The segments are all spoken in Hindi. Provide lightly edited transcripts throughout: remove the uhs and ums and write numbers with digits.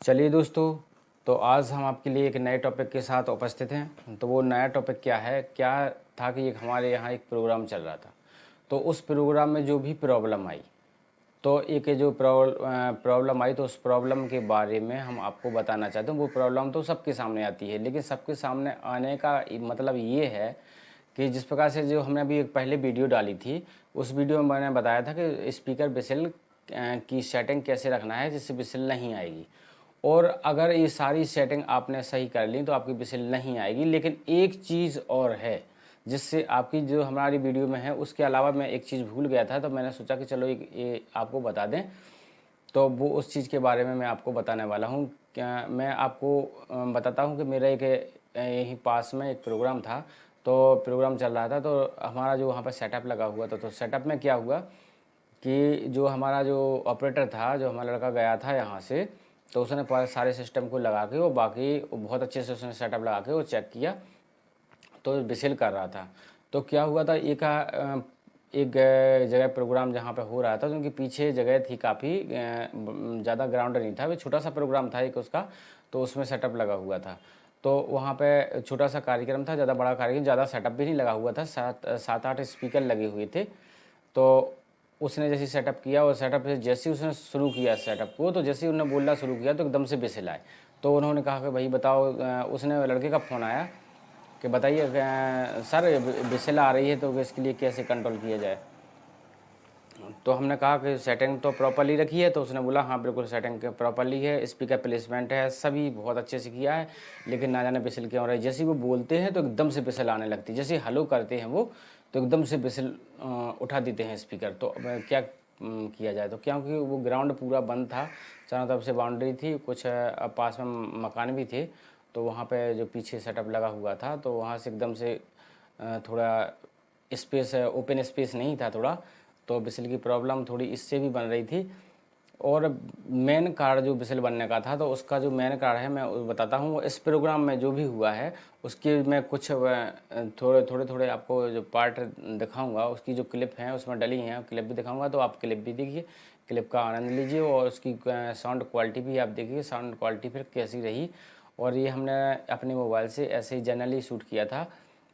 चलिए दोस्तों, तो आज हम आपके लिए एक नए टॉपिक के साथ उपस्थित हैं। तो वो नया टॉपिक क्या था कि एक हमारे यहाँ एक प्रोग्राम चल रहा था। तो उस प्रोग्राम में जो भी प्रॉब्लम आई, तो एक जो प्रॉब्लम आई, तो उस प्रॉब्लम के बारे में हम आपको बताना चाहते हैं। वो प्रॉब्लम तो सबके सामने आती है, लेकिन सबके सामने आने का मतलब ये है कि जिस प्रकार से जो हमने अभी एक पहले वीडियो डाली थी, उस वीडियो में मैंने बताया था कि स्पीकर बिसिल की सेटिंग कैसे रखना है जिससे बिसिल नहीं आएगी। और अगर ये सारी सेटिंग आपने सही कर ली तो आपकी बिसिल नहीं आएगी। लेकिन एक चीज़ और है जिससे आपकी जो हमारी वीडियो में है, उसके अलावा मैं एक चीज़ भूल गया था, तो मैंने सोचा कि चलो ये आपको बता दें। तो वो उस चीज़ के बारे में मैं आपको बताने वाला हूँ। क्या मैं आपको बताता हूँ कि मेरा एक यहीं पास में एक प्रोग्राम था। तो प्रोग्राम चल रहा था, तो हमारा जो वहाँ पर सेटअप लगा हुआ था, तो सेटअप में क्या हुआ कि जो हमारा जो ऑपरेटर था, जो हमारा लड़का गया था यहाँ से, तो उसने सारे सिस्टम को लगा के वो बाकी बहुत अच्छे से उसने सेटअप लगा के वो चेक किया, तो बिसिल कर रहा था। तो क्या हुआ था, एक जगह प्रोग्राम जहाँ पे हो रहा था, तो उनके पीछे जगह थी काफ़ी ज़्यादा, ग्राउंड नहीं था, वो छोटा सा प्रोग्राम था एक उसका, तो उसमें सेटअप लगा हुआ था। तो वहाँ पे छोटा सा कार्यक्रम था, ज़्यादा बड़ा कार्यक्रम, ज़्यादा सेटअप भी नहीं लगा हुआ था, सात आठ स्पीकर लगे हुए थे। तो उसने जैसे सेटअप किया, और सेटअप जैसे ही उसने शुरू किया सेटअप को, तो जैसे ही उन्होंने बोलना शुरू किया तो एकदम से बिसिल आए। तो उन्होंने कहा कि भाई बताओ, उसने लड़के का फ़ोन आया कि बताइए सर बिसिल आ रही है, तो इसके लिए कैसे कंट्रोल किया जाए। तो हमने कहा कि सेटिंग तो प्रॉपरली रखी है। तो उसने बोला हाँ बिल्कुल सेटिंग प्रॉपरली है, स्पीकर प्लेसमेंट है, सभी बहुत अच्छे से किया है, लेकिन ना जाने बिसिल क्यों हो रहा है। जैसे ही वो बोलते हैं तो एकदम से बिसिल आने लगती है, जैसे हेलो करते हैं वो, तो एकदम से बिसिल उठा देते हैं स्पीकर। तो अब क्या किया जाए। तो क्योंकि वो ग्राउंड पूरा बंद था, चारों तरफ से बाउंड्री थी, कुछ पास में मकान भी थे, तो वहाँ पे जो पीछे सेटअप लगा हुआ था, तो वहाँ से एकदम से थोड़ा स्पेस, ओपन स्पेस नहीं था थोड़ा, तो बिसिल की प्रॉब्लम थोड़ी इससे भी बन रही थी। और मेन कारण जो बिसिल बनने का था, तो उसका जो मेन कारण है मैं बताता हूँ। इस प्रोग्राम में जो भी हुआ है उसके मैं कुछ थोड़े आपको जो पार्ट दिखाऊंगा, उसकी जो क्लिप हैं उसमें डली हैं, क्लिप भी दिखाऊंगा, तो आप क्लिप भी देखिए, क्लिप का आनंद लीजिए, और उसकी साउंड क्वालिटी भी आप देखिए, साउंड क्वालिटी फिर कैसी रही। और ये हमने अपने मोबाइल से ऐसे ही जनरली शूट किया था।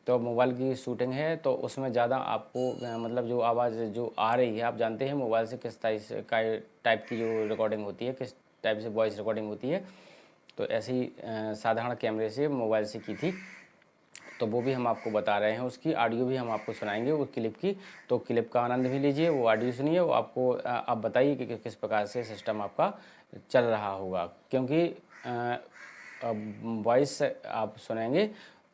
तो मोबाइल की शूटिंग है, तो उसमें ज़्यादा आपको मतलब जो आवाज़ जो आ रही है, आप जानते हैं मोबाइल से किस टाइप की जो रिकॉर्डिंग होती है, किस टाइप से वॉइस रिकॉर्डिंग होती है। तो ऐसे ही साधारण कैमरे से मोबाइल से की थी, तो वो भी हम आपको बता रहे हैं, उसकी ऑडियो भी हम आपको सुनाएंगे वो क्लिप की। तो क्लिप का आनंद भी लीजिए, वो ऑडियो सुनिए, वो आपको आप बताइए कि किस प्रकार से सिस्टम आपका चल रहा होगा। क्योंकि वॉइस आप सुनेंगे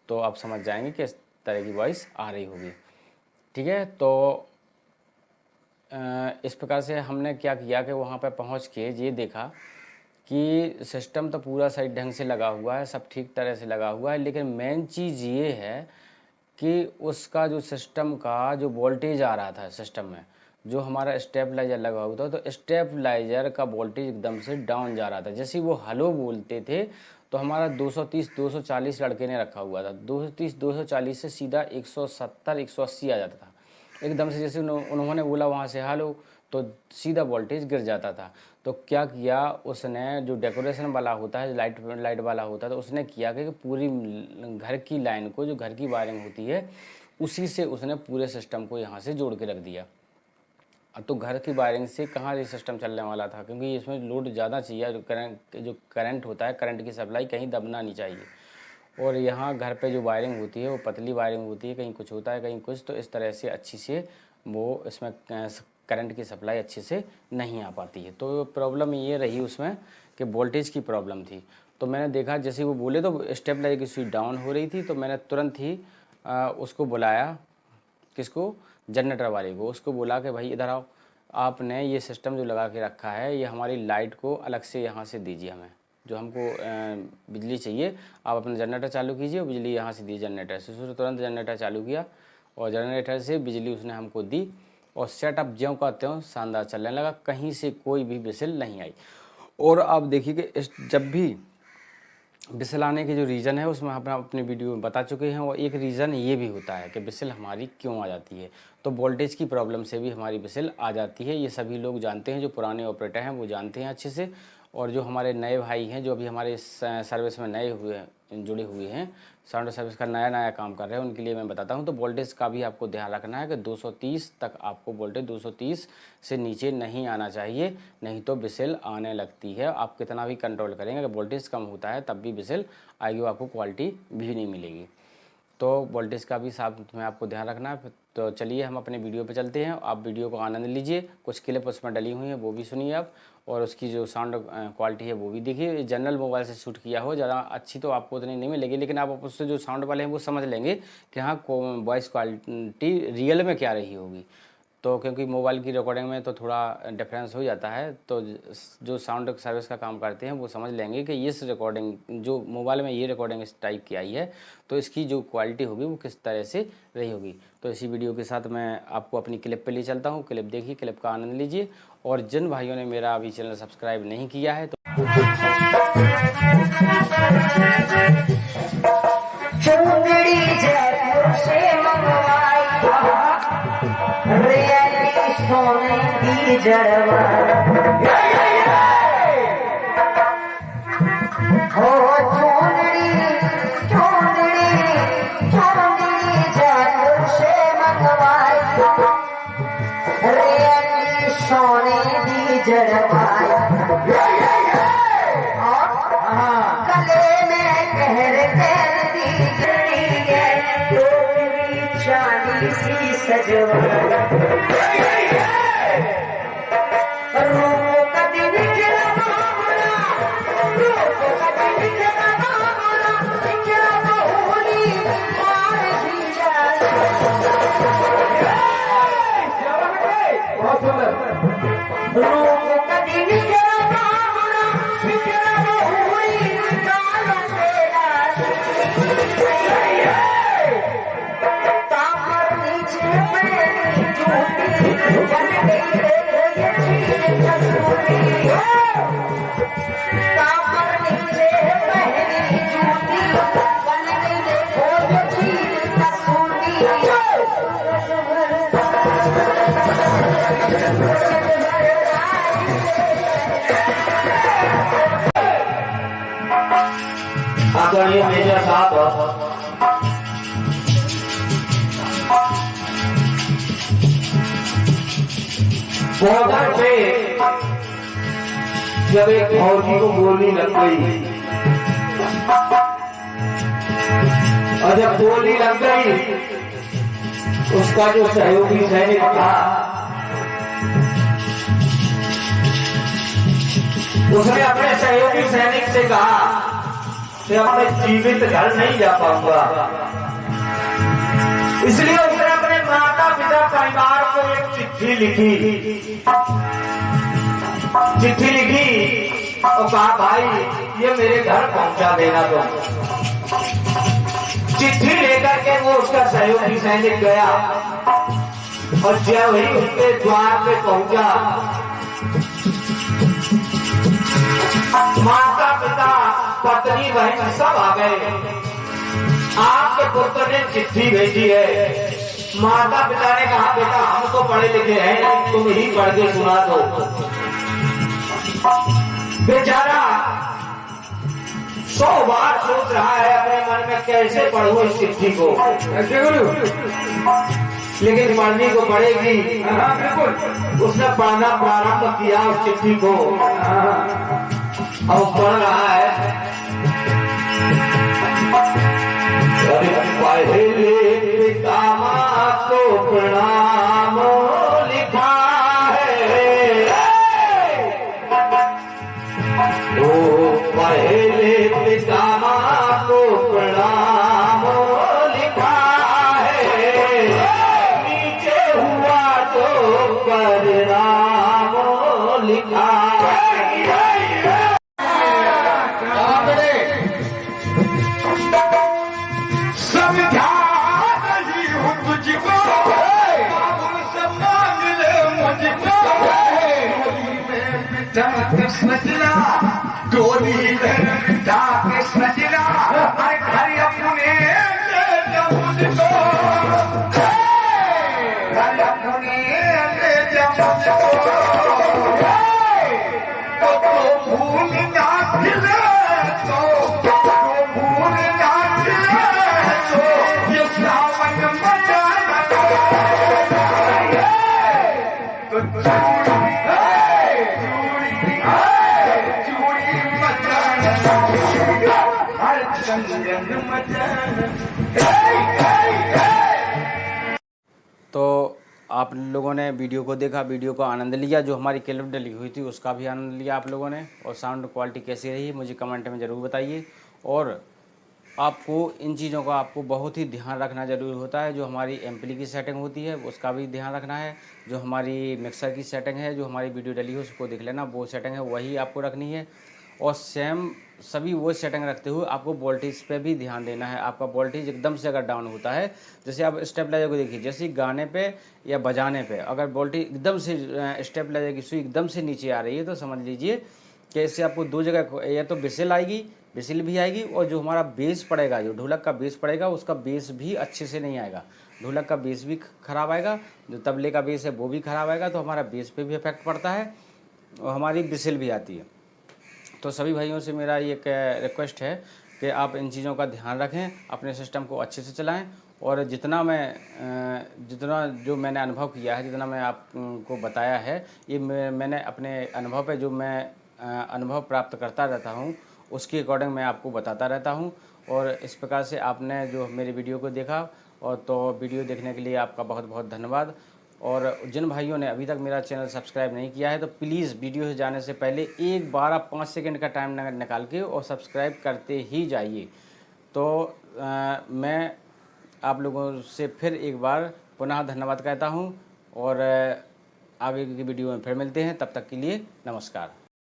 तो आप समझ जाएंगे कि इस तरह की वॉइस आ रही होगी। ठीक है, तो इस प्रकार से हमने क्या किया कि वहाँ पर पहुँच के ये देखा कि सिस्टम तो पूरा सही ढंग से लगा हुआ है, सब ठीक तरह से लगा हुआ है, लेकिन मेन चीज़ ये है कि उसका जो सिस्टम का जो वोल्टेज आ रहा था सिस्टम में, जो हमारा स्टेबलाइजर लगा हुआ था, तो स्टेबलाइजर का वोल्टेज एकदम से डाउन जा रहा था। जैसे ही वो हेलो बोलते थे, तो हमारा 230 240 लड़के ने रखा हुआ था, 230 240 से सीधा 170 180 आ जाता था एकदम से। जैसे उन्होंने बोला वहाँ से हेलो, तो सीधा वोल्टेज गिर जाता था। तो क्या किया उसने, जो डेकोरेशन वाला होता है, लाइट वाला होता है, तो उसने किया कि पूरी घर की लाइन को, जो घर की वायरिंग होती है, उसी से उसने पूरे सिस्टम को यहाँ से जोड़ के रख दिया। अब तो घर की वायरिंग से कहाँ ये सिस्टम चलने वाला था, क्योंकि इसमें लोड ज़्यादा चाहिए, जो करंट होता है, करंट की सप्लाई कहीं दबना नहीं चाहिए। और यहाँ घर पे जो वायरिंग होती है वो पतली वायरिंग होती है, कहीं कुछ होता है कहीं कुछ, तो इस तरह से अच्छी से वो इसमें करंट की सप्लाई अच्छे से नहीं आ पाती है। तो प्रॉब्लम ये रही उसमें कि वोल्टेज की प्रॉब्लम थी। तो मैंने देखा जैसे वो बोले तो स्टेबलाइजर की स्विच डाउन हो रही थी, तो मैंने तुरंत ही उसको बुलाया, किसको, जनरेटर वाले को। उसको बोला कि भाई इधर आओ, आपने ये सिस्टम जो लगा के रखा है, ये हमारी लाइट को अलग से यहाँ से दीजिए, हमें जो हमको बिजली चाहिए, आप अपना जनरेटर चालू कीजिए, बिजली यहाँ से दी जनरेटर से। उसने तुरंत जनरेटर चालू किया और जनरेटर से बिजली उसने हमको दी, और सेटअप ज्यों का त्यों शानदार चलने लगा, कहीं से कोई भी बिसिल नहीं आई। और आप देखिए कि जब भी बिसिल आने के जो रीज़न है उसमें हम अपने वीडियो में बता चुके हैं, और एक रीज़न ये भी होता है कि बिसिल हमारी क्यों आ जाती है। तो वोल्टेज की प्रॉब्लम से भी हमारी बिसिल आ जाती है, ये सभी लोग जानते हैं, जो पुराने ऑपरेटर हैं वो जानते हैं अच्छे से। और जो हमारे नए भाई हैं, जो अभी हमारे इस सर्विस में नए हुए हैं, जुड़े हुए हैं, साउंड सर्विस का नया काम कर रहे हैं, उनके लिए मैं बताता हूं। तो वोल्टेज का भी आपको ध्यान रखना है कि 230 तक आपको वोल्टेज 230 से नीचे नहीं आना चाहिए, नहीं तो विसेल आने लगती है। आप कितना भी कंट्रोल करेंगे, अगर वोल्टेज कम होता है तब भी विसेल आएगी, आपको क्वालिटी भी नहीं मिलेगी। तो वोल्टेज का भी साथ में आपको ध्यान रखना है। तो चलिए हम अपने वीडियो पे चलते हैं, आप वीडियो को आनंद लीजिए। कुछ क्लिप उसमें डली हुई हैं वो भी सुनिए आप, और उसकी जो साउंड क्वालिटी है वो भी देखिए। जनरल मोबाइल से शूट किया हो, ज़्यादा अच्छी तो आपको उतनी नहीं मिलेगी, लेकिन आप उससे जो साउंड वाले हैं वो समझ लेंगे कि हाँ वॉइस क्वालिटी रियल में क्या रही होगी। तो क्योंकि मोबाइल की रिकॉर्डिंग में तो थोड़ा डिफरेंस हो जाता है, तो जो साउंड सर्विस का काम करते हैं वो समझ लेंगे कि इस रिकॉर्डिंग जो मोबाइल में ये रिकॉर्डिंग इस टाइप की आई है, तो इसकी जो क्वालिटी होगी वो किस तरह से रही होगी। तो इसी वीडियो के साथ मैं आपको अपनी क्लिप पे ले चलता हूँ। क्लिप देखिए, क्लिप का आनंद लीजिए। और जिन भाइयों ने मेरा अभी चैनल सब्सक्राइब नहीं किया है तो सोने की जड़वा हो चोंदड़ी चोंदड़ी चोंदड़ी जयपुर से मंगवाई, रेली सोने की जड़वाई, गले में कहर कहर दी गई है, टोकरी चांदी सी सजवाई। आदरणीय मेजर साहब बॉर्डर पे जब एक फौजी को गोली लग गई, और जब गोली लग गई उसका जो सहयोगी सैनिक था उसने अपने सहयोगी सैनिक से कहा कि अपने जीवित घर नहीं जा पाऊंगा, इसलिए उसने अपने माता पिता परिवार को एक चिट्ठी लिखी और कहा भाई ये मेरे घर पहुंचा देना। तो चिट्ठी लेकर के वो उसका सहयोगी सैनिक गया और जब ही उसके द्वार पे पहुंचा, माता पिता पत्नी बहन सब आ गए। आपके पुत्र ने चिट्ठी भेजी है। माता पिता ने कहा बेटा हम तो पढ़े लिखे हैं, तुम ही पढ़ के सुना दो। बेचारा 100 बार सोच रहा है अपने मन में कैसे पढ़ो इस चिट्ठी को, लेकिन पढ़नी को पड़ेगी। बिल्कुल उसने पढ़ना प्रारंभ किया उस चिट्ठी को और पढ़ रहा है। पहले पिता माँ को प्रणाम लिखा है, तो पहले पिता माँ को प्रणाम लिखा है, नीचे हुआ तो परिणाम लिखा है। कृष्ण जिला डोली कृष्ण जिला हर घर अपने मुझको घर अपने ले जा मुझको तो भूल खिले तो फूल ना खिले तो ये सावन मचाना तो चूड़ी मचाना हर चंदन मचाना। तो आप लोगों ने वीडियो को देखा, वीडियो का आनंद लिया, जो हमारी क्लिप डली हुई थी उसका भी आनंद लिया आप लोगों ने, और साउंड क्वालिटी कैसी रही मुझे कमेंट में ज़रूर बताइए। और आपको इन चीज़ों का आपको बहुत ही ध्यान रखना ज़रूरी होता है। जो हमारी एम्पली की सेटिंग होती है उसका भी ध्यान रखना है, जो हमारी मिक्सर की सेटिंग है, जो हमारी वीडियो डली है उसको देख लेना, वो सेटिंग है वही आपको रखनी है। और सेम सभी वो सेटिंग रखते हुए आपको वोल्टेज पे भी ध्यान देना है। आपका वोल्टेज एकदम से अगर डाउन होता है, जैसे आप स्टेबलाइजर को देखिए, जैसे गाने पे या बजाने पे अगर वोल्टेज एकदम से स्टेबलाइजर की सुई एकदम से नीचे आ रही है तो समझ लीजिए कि इससे आपको दो जगह या तो विसिल भी आएगी, और जो हमारा बेस पड़ेगा, जो ढोलक का बेस पड़ेगा उसका बेस भी अच्छे से नहीं आएगा, ढोलक का बेस भी खराब आएगा, जो तबले का बेस है वो भी खराब आएगा, तो हमारा बेस पे भी इफेक्ट पड़ता है और हमारी विसिल भी आती है। तो सभी भाइयों से मेरा ये रिक्वेस्ट है कि आप इन चीज़ों का ध्यान रखें, अपने सिस्टम को अच्छे से चलाएं, और जितना जो मैंने अनुभव किया है, जितना मैं आपको बताया है, ये मैंने अपने अनुभव पे जो मैं अनुभव प्राप्त करता रहता हूँ उसके अकॉर्डिंग मैं आपको बताता रहता हूँ। और इस प्रकार से आपने जो मेरी वीडियो को देखा, और तो वीडियो देखने के लिए आपका बहुत बहुत धन्यवाद। और जिन भाइयों ने अभी तक मेरा चैनल सब्सक्राइब नहीं किया है तो प्लीज़ वीडियो से जाने से पहले एक बार आप 5 सेकंड का टाइम निकाल के और सब्सक्राइब करते ही जाइए। तो मैं आप लोगों से फिर एक बार पुनः धन्यवाद कहता हूँ, और आगे की वीडियो में फिर मिलते हैं, तब तक के लिए नमस्कार।